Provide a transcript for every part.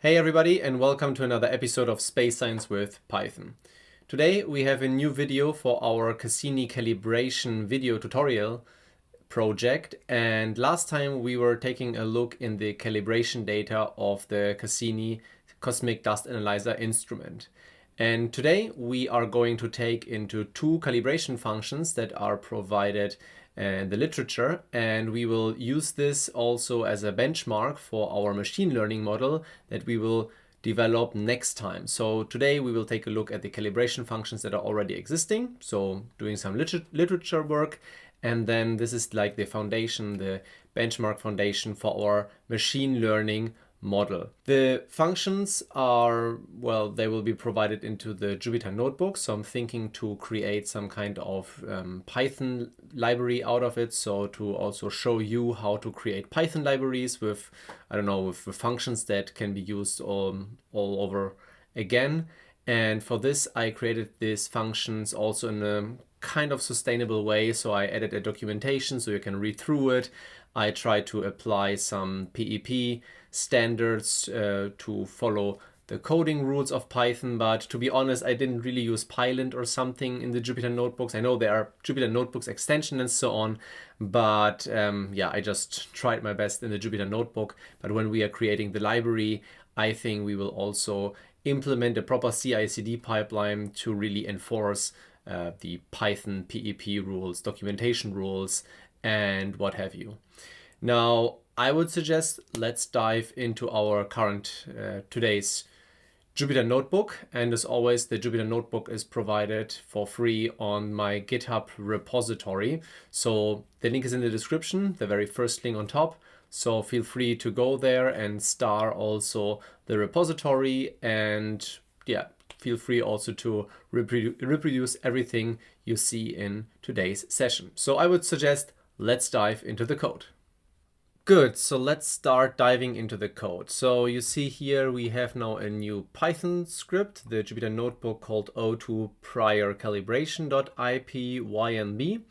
Hey everybody, and welcome to another episode of Space Science with Python. Today we have a new video for our Cassini calibration video tutorial project, and last time we were taking a look in the calibration data of the Cassini Cosmic Dust Analyzer instrument. And today we are going to take into two calibration functions that are provided in the literature, and we will use this also as a benchmark for our machine learning model that we will develop next time. So today we will take a look at the calibration functions that are already existing, so doing some literature work, and then this is like the foundation, the benchmark foundation for our machine learning model. The functions are, well, they will be provided into the Jupyter notebook. So I'm thinking to create some kind of Python library out of it. So to also show you how to create Python libraries with, I don't know, with functions that can be used all over again. And for this, I created these functions also in a kind of sustainable way. So I added a documentation so you can read through it. I tried to apply some PEP standards to follow the coding rules of Python, but to be honest, I didn't really use Pylint or something in the Jupyter notebooks. I know there are Jupyter notebooks extension and so on, but yeah, I just tried my best in the Jupyter notebook. But when we are creating the library, I think we will also implement a proper CI/CD pipeline to really enforce the Python PEP rules, documentation rules, and what have you. Now, I would suggest let's dive into our current today's Jupyter notebook. And as always, the Jupyter notebook is provided for free on my GitHub repository. So the link is in the description, the very first link on top. So feel free to go there and star also the repository, and yeah, feel free also to reproduce everything you see in today's session. So I would suggest let's dive into the code. Good, so let's start diving into the code. So you see here we have now a new Python script, the Jupyter notebook called o2 prior calibration.ipynb.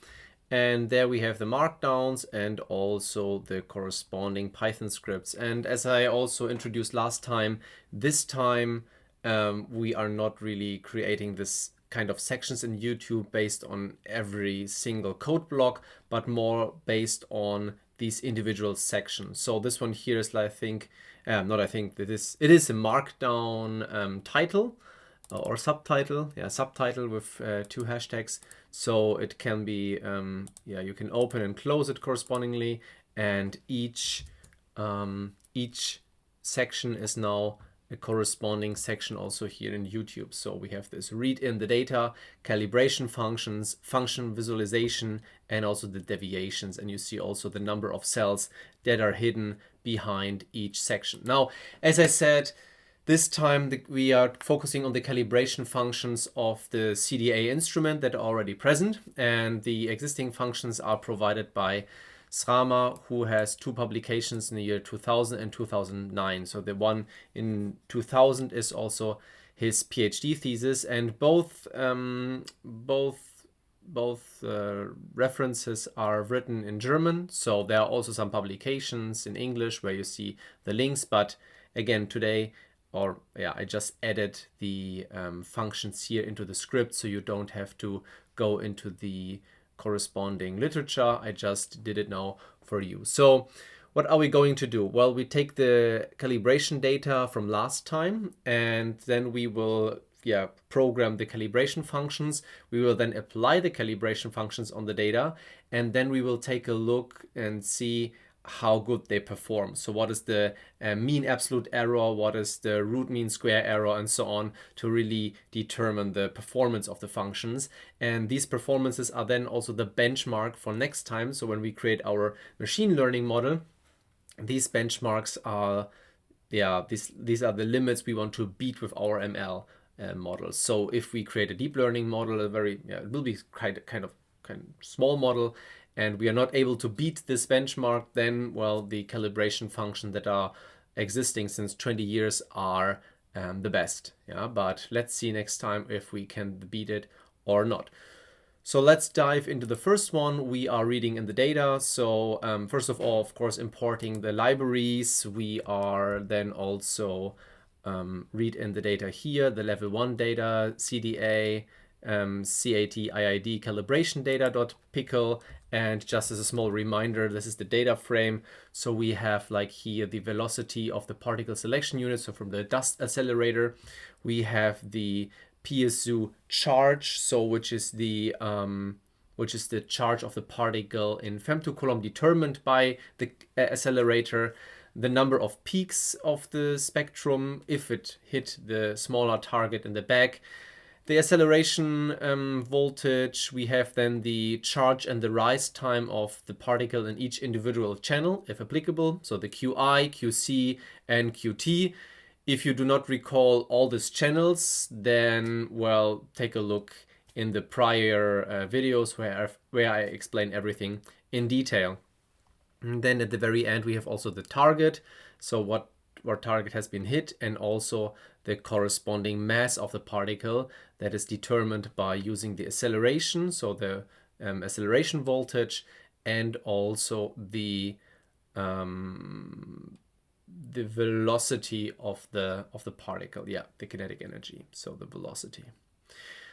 And there we have the markdowns and also the corresponding Python scripts. And as I also introduced last time, this time we are not really creating this kind of sections in YouTube based on every single code block, but more based on these individual sections. So this one here is, it is a markdown title or subtitle, subtitle with two hashtags. So it can be, you can open and close it correspondingly, and each section is now a corresponding section also here in YouTube. So we have this read in the data, calibration functions, function visualization, and also the deviations. And you see also the number of cells that are hidden behind each section. Now, as I said, this time we are focusing on the calibration functions of the CDA instrument that are already present, and the existing functions are provided by Srama, who has two publications in the year 2000 and 2009. So the one in 2000 is also his PhD thesis, and both references are written in German. So there are also some publications in English where you see the links, but again today, I just added the functions here into the script, so you don't have to go into the corresponding literature. I just did it now for you. So what are we going to do? Well, we take the calibration data from last time, and then we will program the calibration functions. We will then apply the calibration functions on the data, and then we will take a look and see how good they perform. So what is the mean absolute error, what is the root mean square error, and so on, to really determine the performance of the functions. And these performances are then also the benchmark for next time. So when we create our machine learning model, these benchmarks are, these are the limits we want to beat with our ML models. So if we create a deep learning model, it will be kind of small model, and we are not able to beat this benchmark, then, well, the calibration functions that are existing since 20 years are the best. But let's see next time if we can beat it or not. So let's dive into the first one. We are reading in the data. So first of all, of course, importing the libraries. We are then also read in the data here, the level 1 data, CDA, CAT IID calibration data.pickle, and just as a small reminder, this is the data frame. So we have like here the velocity of the particle selection unit. So from the dust accelerator, we have the PSU charge, so which is the charge of the particle in femtocoulomb determined by the accelerator, the number of peaks of the spectrum if it hit the smaller target in the back, the acceleration voltage. We have then the charge and the rise time of the particle in each individual channel, if applicable. So the QI, QC, and QT. If you do not recall all these channels, then, well, take a look in the prior videos where I explain everything in detail. And then at the very end, we have also the target. So what target has been hit, and also the corresponding mass of the particle that is determined by using the acceleration, so the acceleration voltage, and also the velocity of the particle, the kinetic energy, so the velocity.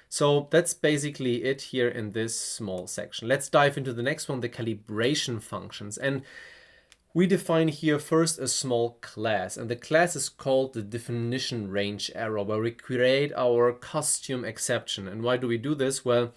So that's basically it here in this small section. Let's dive into the next one, the calibration functions. And we define here first a small class, and the class is called the definition range error, where we create our custom exception. And why do we do this? Well,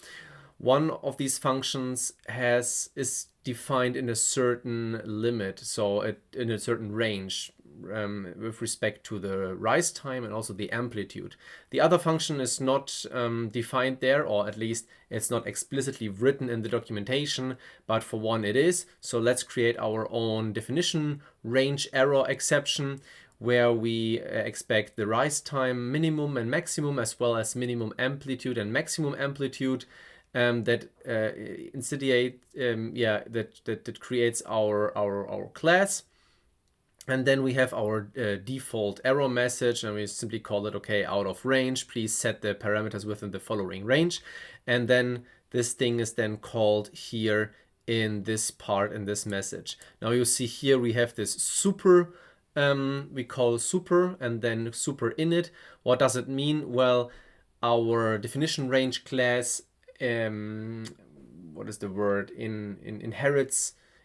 one of these functions is defined in a certain limit, so in a certain range with respect to the rise time and also the amplitude. The other function is not defined there, or at least it's not explicitly written in the documentation, but for one it is. So let's create our own definition range error exception, where we expect the rise time minimum and maximum, as well as minimum amplitude and maximum amplitude. That creates our class. And then we have our default error message, and we simply call it, okay, out of range, please set the parameters within the following range. And then this thing is then called here in this part, in this message. Now you see here we have this super, we call super, and then super init. What does it mean? Well, our definition range class, what is the word,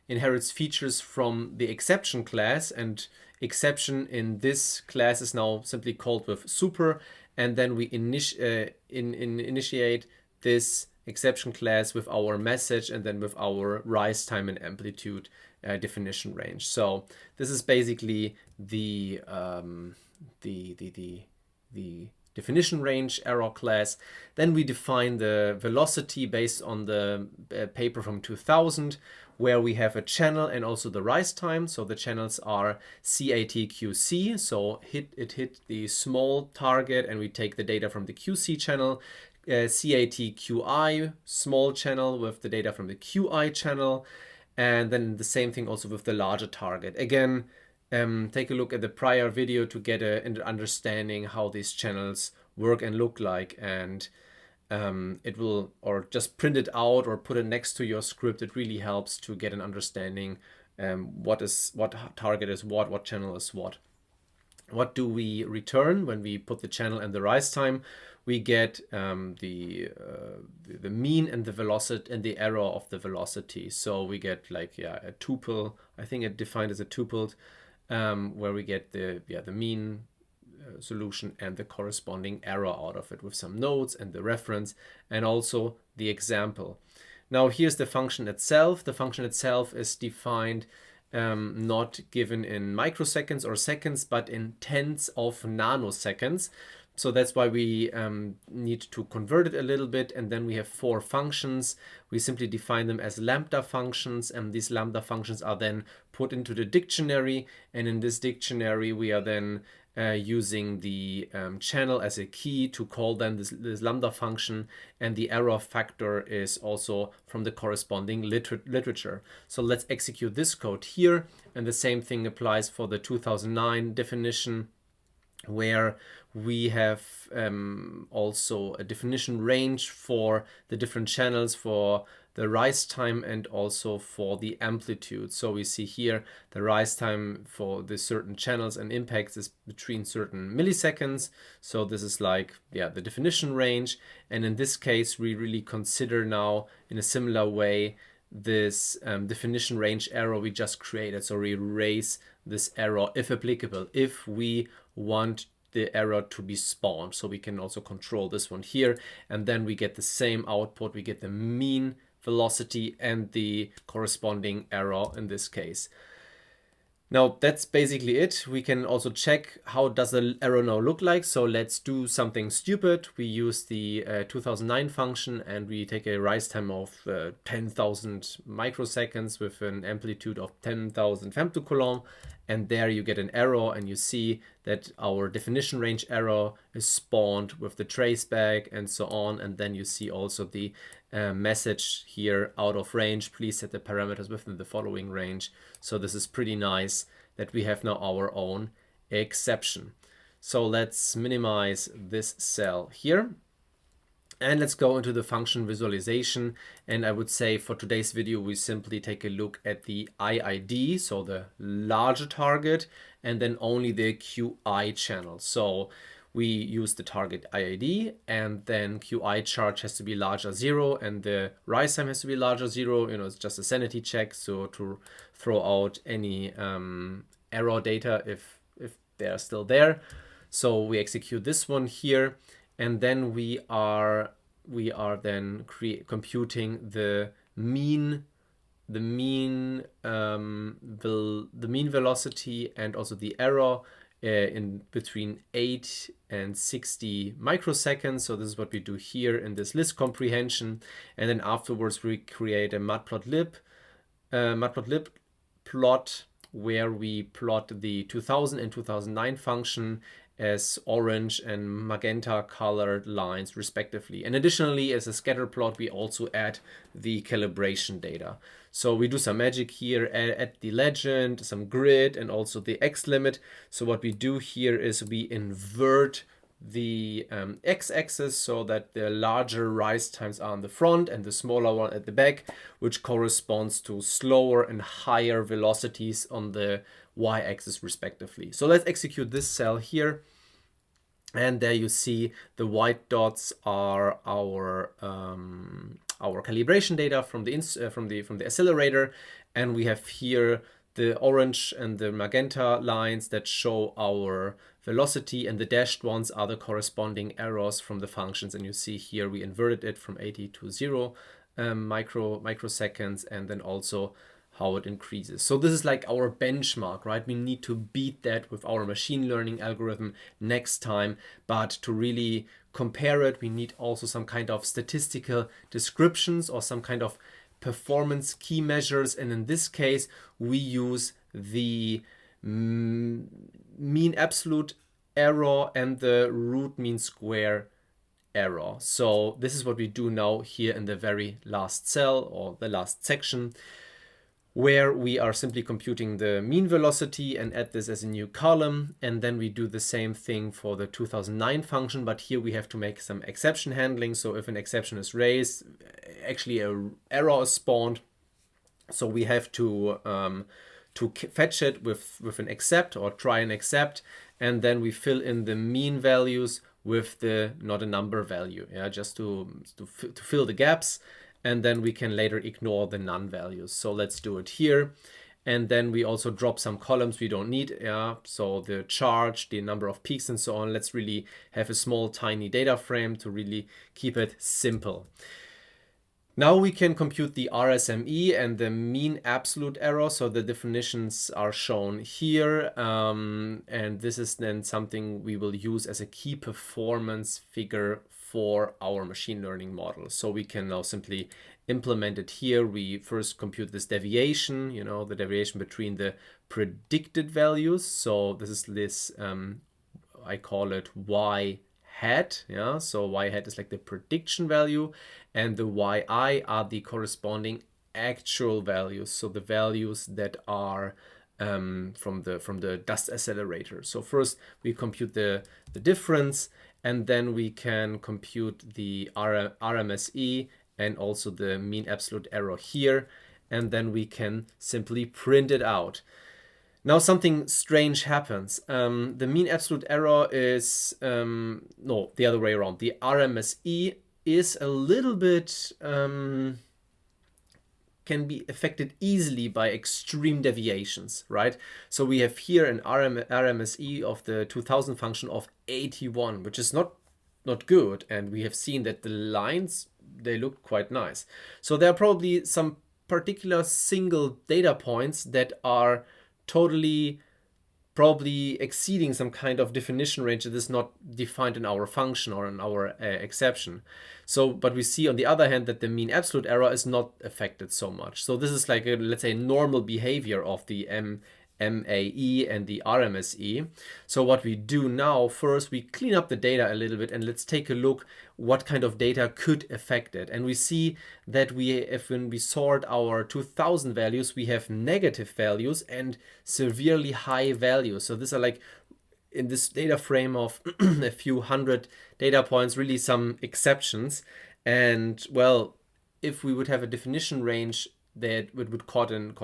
inherits features from the exception class, and exception in this class is now simply called with super, and then we initiate this exception class with our message and then with our rise time and amplitude definition range. So this is basically the definition range error class. Then we define the velocity based on the paper from 2000, where we have a channel and also the rise time. So the channels are CAT-QC, so it hit the small target, and we take the data from the QC channel. CAT-QI, small channel, with the data from the QI channel, and then the same thing also with the larger target. Again, take a look at the prior video to get an understanding how these channels work and look like, and it will, or just print it out or put it next to your script. It really helps to get an understanding what target is what channel is what. What do we return when we put the channel and the rise time? We get the mean and the velocity and the error of the velocity. So we get like a tuple. I think it defined as a tuple, where we get the mean solution and the corresponding error out of it with some notes and the reference and also the example. Now here's the function itself. The function itself is defined not given in microseconds or seconds, but in tenths of nanoseconds. So that's why we need to convert it a little bit. And then we have 4 functions. We simply define them as lambda functions, and these lambda functions are then put into the dictionary. And in this dictionary, we are then using the channel as a key to call then this lambda function, and the error factor is also from the corresponding literature. So let's execute this code here, and the same thing applies for the 2009 definition, where we have also a definition range for the different channels for the rise time and also for the amplitude. So we see here the rise time for the certain channels and impacts is between certain milliseconds. So this is like, yeah, the definition range. And in this case, we really consider now in a similar way this definition range error we just created. So we erase this error if applicable, if we want the error to be spawned. So we can also control this one here, and then we get the same output. We get the mean velocity and the corresponding error in this case. Now that's basically it. We can also check how does the error now look like. So let's do something stupid. We use the 2009 function and we take a rise time of 10,000 microseconds with an amplitude of 10,000 femtocoulomb. And there you get an error, and you see that our definition range error is spawned with the traceback and so on. And then you see also the message here, out of range, please set the parameters within the following range. So this is pretty nice that we have now our own exception. So let's minimize this cell here. And let's go into the function visualization. And I would say for today's video, we simply take a look at the IID, so the larger target, and then only the QI channel. So we use the target IID, and then QI charge has to be larger 0, and the rise time has to be larger 0. You know, it's just a sanity check, so to throw out any error data if they're still there. So we execute this one here. And then we are then computing the mean velocity and also the error in between 8 and 60 microseconds. So this is what we do here in this list comprehension. And then afterwards we create a matplotlib plot where we plot the 2000 and 2009 function as orange and magenta colored lines respectively. And additionally, as a scatter plot, we also add the calibration data. So we do some magic here, add the legend, some grid, and also the X limit. So what we do here is we invert the x-axis so that the larger rise times are on the front and the smaller one at the back, which corresponds to slower and higher velocities on the y-axis respectively. So let's execute this cell here, and there you see the white dots are our calibration data from the accelerator, and we have here the orange and the magenta lines that show our velocity, and the dashed ones are the corresponding errors from the functions. And you see here we inverted it from 80 to 0 microseconds, and then also how it increases. So this is like our benchmark, right? We need to beat that with our machine learning algorithm next time, but to really compare it, we need also some kind of statistical descriptions or some kind of performance key measures. And in this case, we use the mean absolute error and the root mean square error. So this is what we do now here in the very last cell or the last section, where we are simply computing the mean velocity and add this as a new column. And then we do the same thing for the 2009 function, but here we have to make some exception handling. So if an exception is raised, actually an error is spawned. So we have to fetch it with an accept or try and accept, and then we fill in the mean values with the not a number value, yeah, just to fill the gaps. And then we can later ignore the none values. So let's do it here. And then we also drop some columns we don't need. Yeah, so the charge, the number of peaks and so on. Let's really have a small, tiny data frame to really keep it simple. Now we can compute the RSME and the mean absolute error. So the definitions are shown here. And this is then something we will use as a key performance figure for our machine learning model. So we can now simply implement it here. We first compute this deviation, you know, the deviation between the predicted values. So this is this, I call it Y hat. Yeah, so Y hat is like the prediction value, and the YI are the corresponding actual values. So the values that are from the dust accelerator. So first we compute the difference, and then we can compute the RMSE and also the mean absolute error here, and then we can simply print it out. Now something strange happens. The mean absolute error is, no, the other way around. The RMSE is a little bit, can be affected easily by extreme deviations, right? So we have here an RMSE of the 2000 function of 81, which is not good. And we have seen that the lines, they look quite nice. So there are probably some particular single data points that are totally probably exceeding some kind of definition range that is not defined in our function or in our exception. So, but we see on the other hand that the mean absolute error is not affected so much. So this is like a, let's say, normal behavior of the MAE and the RMSE. So what we do now, first we clean up the data a little bit and let's take a look what kind of data could affect it. And we see that when we sort our 2000 values, we have negative values and severely high values. So these are like, in this data frame of a few hundred data points, really some exceptions. And well, if we would have a definition range that would cause an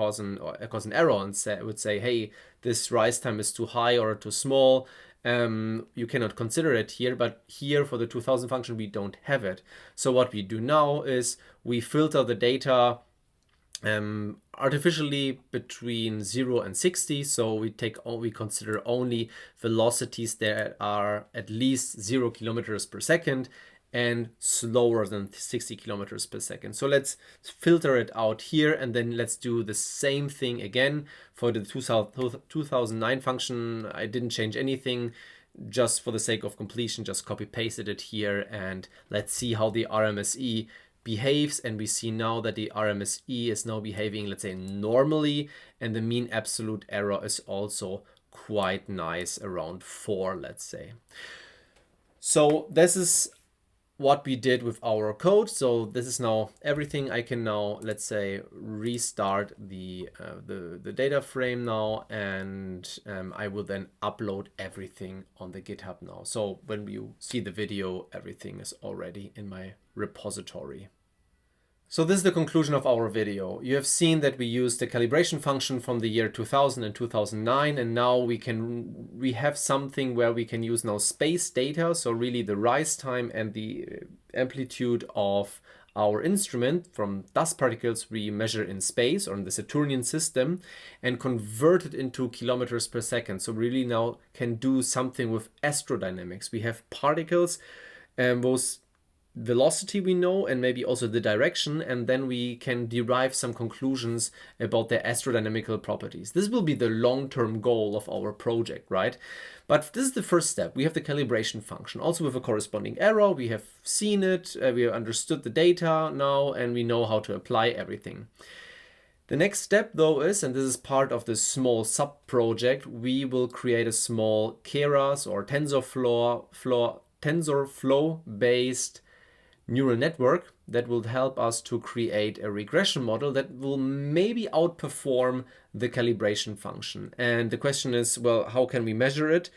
error and would say, hey, this rise time is too high or too small, you cannot consider it here. But here for the 2000 function, we don't have it. So what we do now is we filter the data artificially between 0 and 60. So we consider only velocities that are at least 0 kilometers per second and slower than 60 kilometers per second. So let's filter it out here, and then let's do the same thing again for the 2009 function. I didn't change anything, just for the sake of completion, just copy pasted it here, and let's see how the RMSE behaves. And we see now that the RMSE is now behaving, let's say, normally, and the mean absolute error is also quite nice, around 4, let's say. So this is what we did with our code. So this is now everything. I can now, let's say, restart the data frame now, and I will then upload everything on the GitHub now. So when you see the video, everything is already in my repository. So this is the conclusion of our video. You have seen that we used the calibration function from the year 2000 and 2009, and now we have something where we can use now space data, so really the rise time and the amplitude of our instrument from dust particles we measure in space or in the Saturnian system, and convert it into kilometers per second. So really now can do something with astrodynamics. We have particles, those velocity we know, and maybe also the direction, and then we can derive some conclusions about their astrodynamical properties. This will be the long-term goal of our project, right? But this is the first step. We have the calibration function, also with a corresponding error. We have seen it, we have understood the data now, and we know how to apply everything. The next step though is, and this is part of this small sub-project, we will create a small Keras or TensorFlow-based neural network that will help us to create a regression model that will maybe outperform the calibration function. And the question is, well, how can we measure it?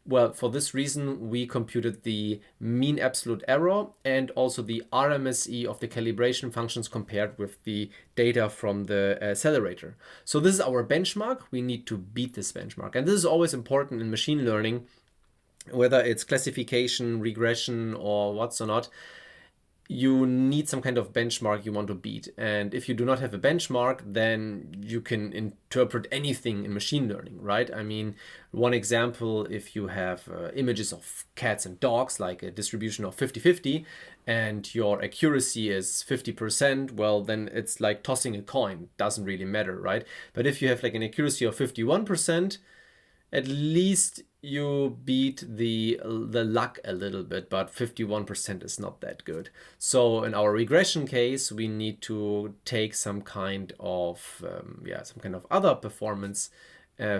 Well, for this reason, we computed the mean absolute error and also the RMSE of the calibration functions compared with the data from the accelerator. So this is our benchmark. We need to beat this benchmark. And this is always important in machine learning, whether it's classification, regression, or what's or not. You need some kind of benchmark you want to beat. And if you do not have a benchmark, then you can interpret anything in machine learning, right? I mean, one example, if you have images of cats and dogs, like a distribution of 50-50, and your accuracy is 50%, well, then it's like tossing a coin. Doesn't really matter, right? But if you have like an accuracy of 51%, at least you beat the luck a little bit, but 51% is not that good. So in our regression case, we need to take some kind of other performance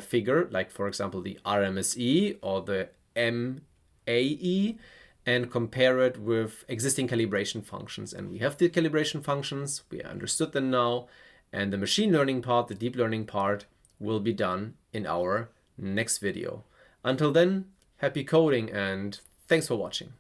figure, like for example the RMSE or the MAE, and compare it with existing calibration functions. And we have the calibration functions, we understood them now, and the machine learning part, the deep learning part, will be done in our next video. Until then, happy coding and thanks for watching.